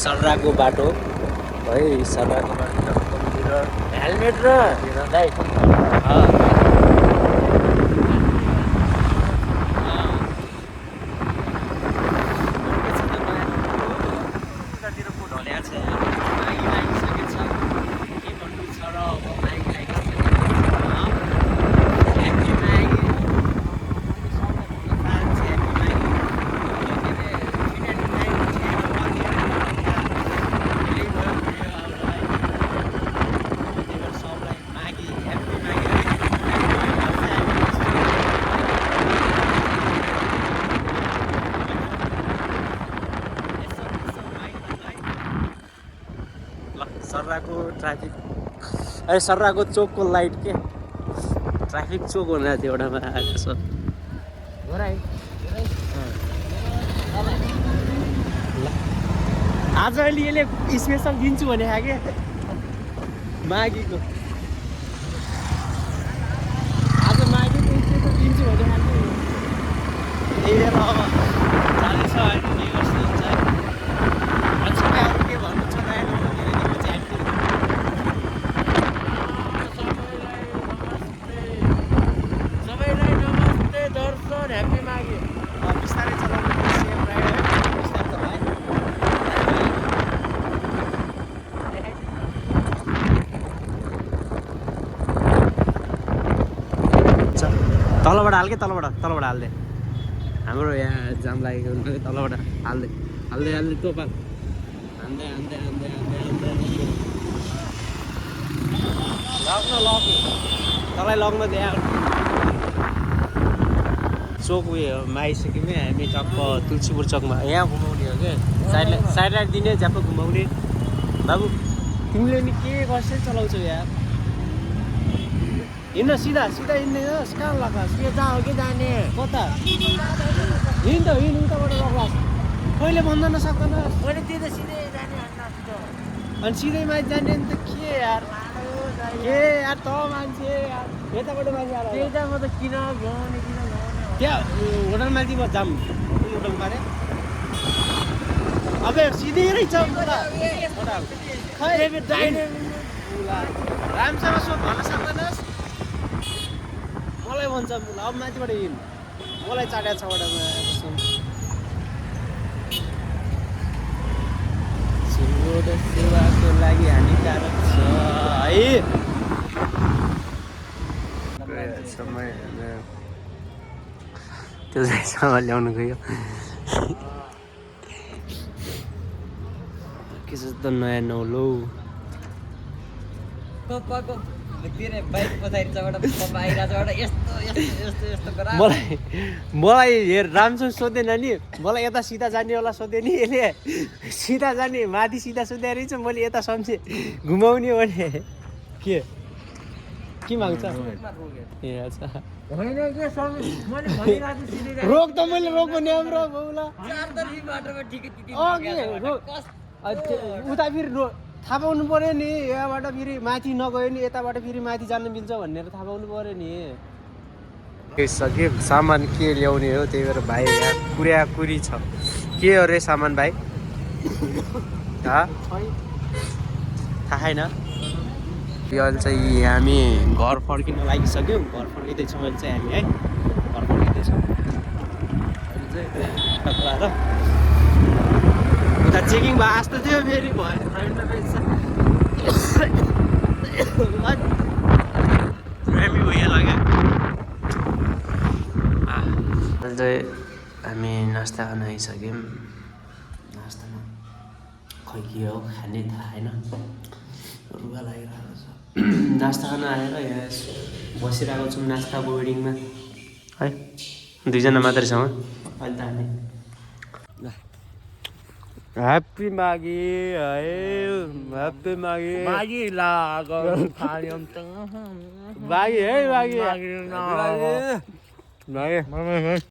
सर्राको बाटो है सर्राको बाटो हेलमेट र सर्राको ट्राफिक अरे सर्राको चोकको लाइट के ट्राफिक चोक हुँदा थियो एउटामा आएको छ आज अहिले यसले स्पेसल दिन्छु भने खाके मागीको आज मागीको स्पेसल दिन्छु भने खाके यही बेला अब जाँदैछ अहिले कस्तो हुन्छ मान्छेले अरू के भन्नु छ ह्याप्पी मागी बिस्तारै चलाउनु सेम राइड है बिस्तारै चलाए तलबाट हाल के तलबाट हाल्दे हाम्रो यहाँ जाम लागेको तलबाट हाल्दै तोपा हान्दै तँलाई लग्न दिए चोक उयोमा आइसक्यौँ है हामी टक्क तुलसीपुर चोकमा यहाँ घुमाउने हो क्या साइड लाइट दिने झ्याप्प घुमाउने बाबु तिमीले नि के कसरी चलाउँछौ यार हिँड्न सिधा हिँड्दैनस् कहाँ लगास् के जहाँ हो कि जाने कता हिँड उताबाट लगास् कहिले भन्दैन सक्दैनस् मैले त्यो त सिधै जाने अनि सिधै माथि जाने नि त के यार त मान्छे यार यताबाट मान्छे आएर त्यही त म त किन घुमाउने त्यहाँ होटल माथि म जाम होटल पारे अब सिधै रहेछ राम्रोसँग सोध भन्न सक्दैनस् मलाई भन्छ अब माथिबाट हिँड मलाई चाट्या छ सेवाको लागि हानिकारक छ है समय त्यो चाहिँ सामान ल्याउनु गयो के छ त नयाँ नौलो मलाई हेर राम्रोसँग सोधेन नि मलाई यता सिधा जानेवाला सोधे नि यसले सिधा जाने माथि सिधा सोधे रहेछ मैले यता सम्झेँ घुमाउने भने के माग्छ ए अच्छा रोक त मैले रोक्नु नि हाम्रो बाउला उता फेरि थाहा पाउनु पऱ्यो नि यहाँबाट फेरि माथि नगयो नि यताबाट फेरि माथि जानु मिल्छ भनेर थाहा पाउनु पऱ्यो नि के सामान के ल्याउने हो त्यही भएर भाइ यहाँ कुरी छ के अरे सामान भाइ थाहा छैन अहिले चाहिँ हामी घर फर्किन लागिसक्यौँ घर फर्किँदैछौँ अहिले चाहिँ हामी है घर फर्किँदैछौँ अहिले चाहिँ उता चेकिङ भयो जस्तो थियो फेरि भयो हामी भइहाल्यो क्या अहिले चाहिँ हामी नास्ता खान आइसक्यौँ नास्तामा खै के हो खाने थाहा छैन रुगा लागिरहेको छ नास्ता खान आएर यहाँ बसिरहेको छौँ नास्ता बोर्डिङमा है दुईजना मात्रै छौँ अहिले त हामी ह्याप्पी मागी है ह्याप्पी मागी मागी है मागी